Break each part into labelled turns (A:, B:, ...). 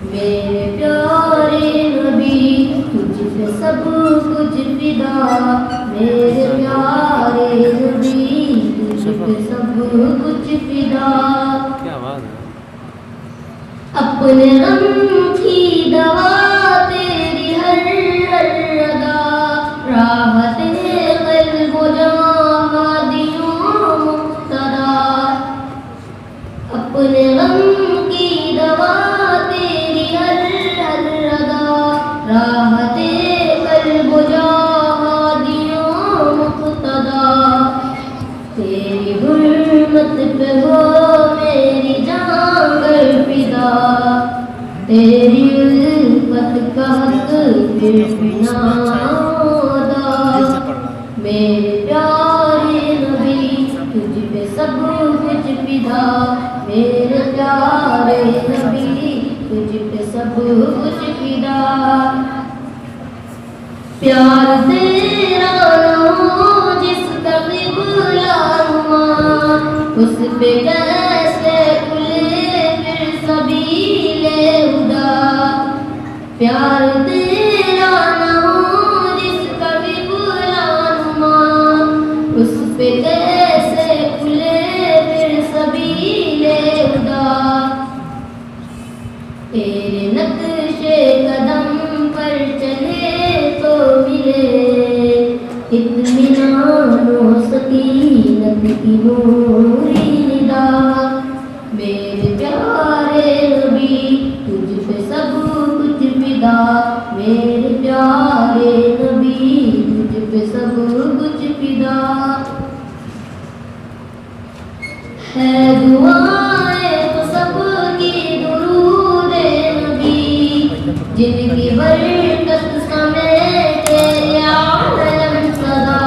A: میرے پیارے نبی تجھ پہ سب کچھ فدا، میرے پیارے نبی تجھ پہ سب کچھ فدا،
B: کیا آواز ہے؟
A: اپنے غم کی دوا تیری ہر ادا، راحت قلب و جاں ہادیوں مقتدا، اپنے غم کی دوا تیری ہر ادا، راحت قلب و جاں ہادیوں مقتدا، تیری حرمت پہ ہو میری جان گر فدا، تیری الفت کا حق پھر بنا ادا، میرے پیارے نبی تجھ پہ سب کچھ فدا، میرے پیارے نبی تجھ پہ سب کچھ فدا، پیار تیرا نہ ہو جس کا قبلہ نما، اس پہ کیسے کھلے پھر سبیل ہدا، پیار تیرا نہ ہو جس کا قبلہ نما، اس پہ کیسے کھلے پھر سبیل ہدا، تیرے نقش قدم پر چلے تو ملے اطمینان و سکینت کی نوری ندا، میرے پیارے نبی تجھ پہ سب کچھ فدا، میرے پیارے نبی تجھ پہ سب کچھ فدا، ہے دعائیں تو سب کی درود نبی، جن کی برکت سمیٹے یہ عالم صدا،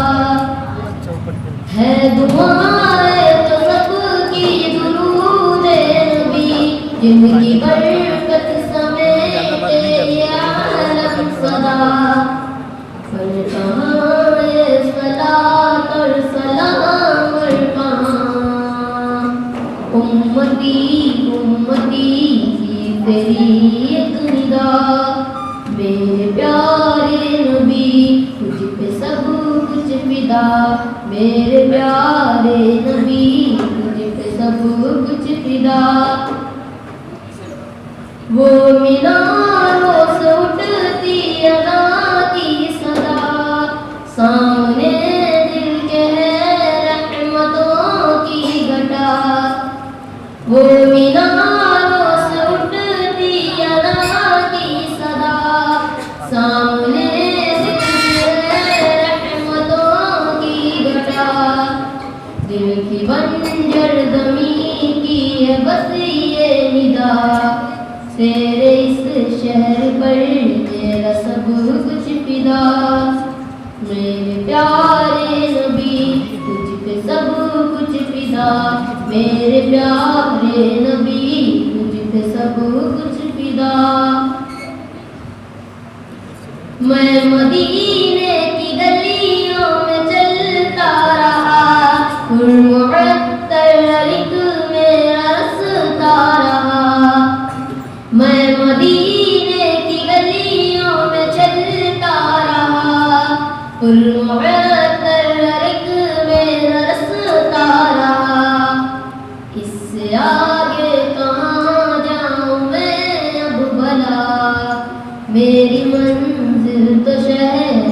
A: ہے دعائیں تو سب کی درود نبی، جن کی برکت سمیٹے یہ عالم صدا، پر کہاں یہ صلاۃ اور سلام اور کہاں امتی امتی کی تیری ایک ندا، میرے پیارے نبی تجھ پہ سب کچھ فدا، میرے پیارے نبی تجھ پہ سب کچھ فدا، وہ میناروں سے اٹھتی ادا کی صدا، سامنے دل کے ہے رحمتوں کی گھٹا، وہ میناروں سے اٹھتی ادا کی صدا، سامنے دل کے ہے رحمتوں کی گھٹا، دل کی بنجر زمین کی ہے بس یہ ندا، تیرے اس شہر پر میرا سب کچھ فدا، میرے پیارے نبی تجھ پہ سب کچھ فدا، میرے پیارے نبی تجھ پہ سب کچھ فدا، میں مدینے کی گلیوں میں چلتا رہا، معطر ہر ایک میرا رستا رہا، میں مدینے کی گلیوں میں چلتا رہا، معطر ہر ایک میرا رستا رہا، اس سے آگے کہاں جاؤں میں اب بھلا، میری منزل تو شہر